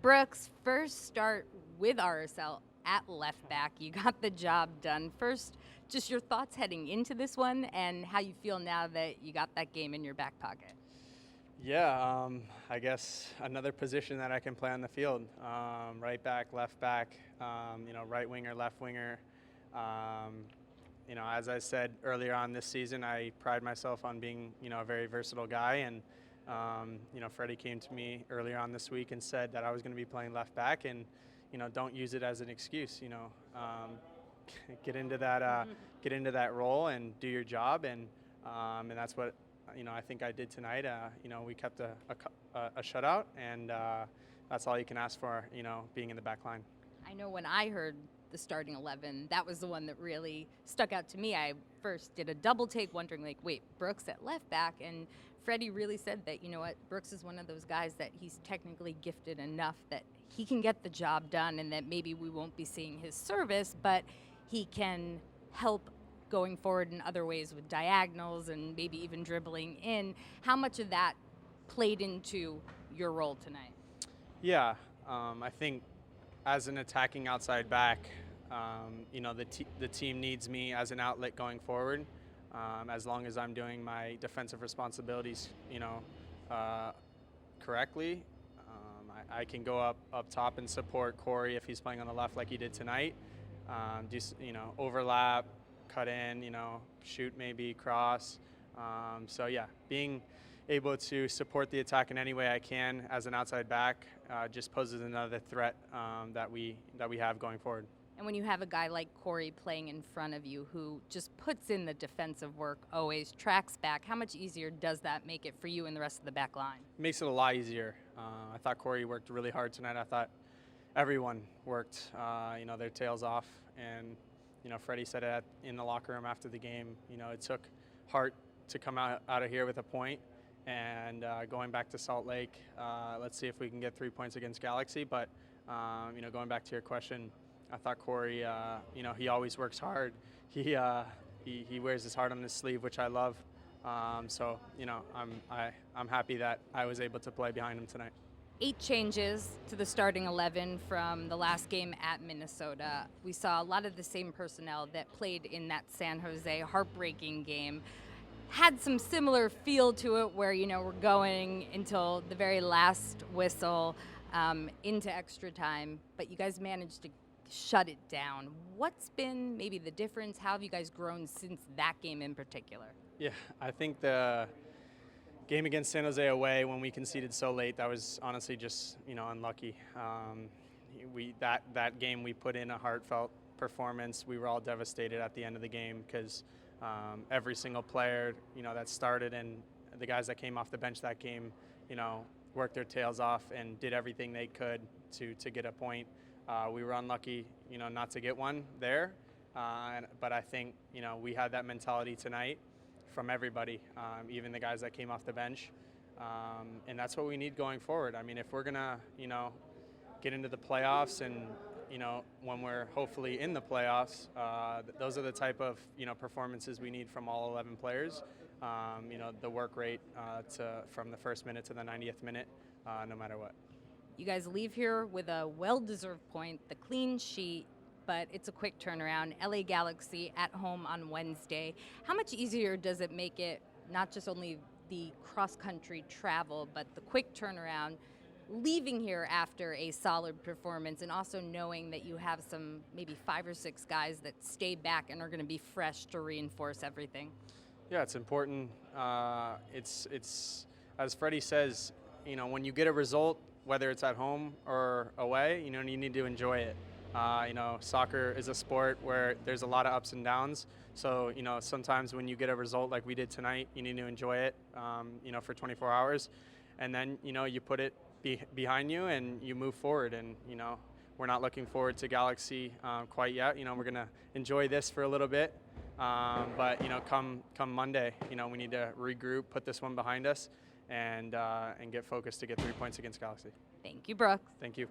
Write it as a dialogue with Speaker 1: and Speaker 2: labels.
Speaker 1: Brooks, first start with RSL at left back. You got the job done. First, just your thoughts heading into this one and how you feel now that you got that game in your back pocket.
Speaker 2: Yeah, I guess another position that I can play on the field. Right back, left back, right winger, left winger. As I said earlier on this season, I pride myself on being, a very versatile guy. And, Freddie came to me earlier on this week and said that I was going to be playing left back and, don't use it as an excuse, get into that role and do your job. And that's what, I think I did tonight. We kept a shutout, and that's all you can ask for, being in the back line.
Speaker 1: I know when I heard the starting 11, that was the one that really stuck out to me. I first did a double take wondering, wait, Brooks at left back? And Freddie really said that, Brooks is one of those guys that he's technically gifted enough that he can get the job done and that maybe we won't be seeing his service, but he can help going forward in other ways with diagonals and maybe even dribbling in. How much of that played into your role tonight?
Speaker 2: Yeah, I think as an attacking outside back, the team needs me as an outlet going forward. As long as I'm doing my defensive responsibilities, correctly, I can go up top and support Corey if he's playing on the left like he did tonight. Overlap, cut in, shoot maybe, cross. Being able to support the attack in any way I can as an outside back just poses another threat that we have going forward.
Speaker 1: And when you have a guy like Corey playing in front of you who just puts in the defensive work, always tracks back, how much easier does that make it for you and the rest of the back line?
Speaker 2: It makes it a lot easier. I thought Corey worked really hard tonight. I thought everyone worked, their tails off. And, Freddie said it in the locker room after the game. It took heart to come out of here with a point. And going back to Salt Lake, let's see if we can get 3 points against Galaxy. But, going back to your question, I thought Corey, he always works hard. He wears his heart on his sleeve, which I love. I'm happy that I was able to play behind him tonight.
Speaker 1: 8 changes to the starting 11 from the last game at Minnesota. We saw a lot of the same personnel that played in that San Jose heartbreaking game. Had some similar feel to it where, we're going until the very last whistle into extra time, but you guys managed to shut it down. What's been maybe the difference? How have you guys grown since that game in particular?
Speaker 2: Yeah, I think the game against San Jose away, when we conceded so late, that was honestly just, unlucky. That game we put in a heartfelt performance. We were all devastated at the end of the game because every single player, that started and the guys that came off the bench that game, worked their tails off and did everything they could to get a point. We were unlucky, not to get one there. But I think, we had that mentality tonight from everybody, even the guys that came off the bench. And that's what we need going forward. I mean, if we're going to, get into the playoffs and, when we're hopefully in the playoffs, those are the type of, performances we need from all 11 players. The work rate from the first minute to the 90th minute, no matter what.
Speaker 1: You guys leave here with a well-deserved point, the clean sheet, but it's a quick turnaround. LA Galaxy at home on Wednesday. How much easier does it make it, not just only the cross-country travel, but the quick turnaround, leaving here after a solid performance and also knowing that you have some maybe 5 or 6 guys that stay back and are going to be fresh to reinforce everything?
Speaker 2: Yeah, it's important. It's as Freddie says, when you get a result, whether it's at home or away, you need to enjoy it. Soccer is a sport where there's a lot of ups and downs. So, sometimes when you get a result like we did tonight, you need to enjoy it, for 24 hours. And then, you put it behind you and you move forward. And, we're not looking forward to Galaxy quite yet. We're going to enjoy this for a little bit. But, come Monday, we need to regroup, put this one behind us, and get focused to get 3 points against Galaxy.
Speaker 1: Thank you, Brooks.
Speaker 2: Thank you.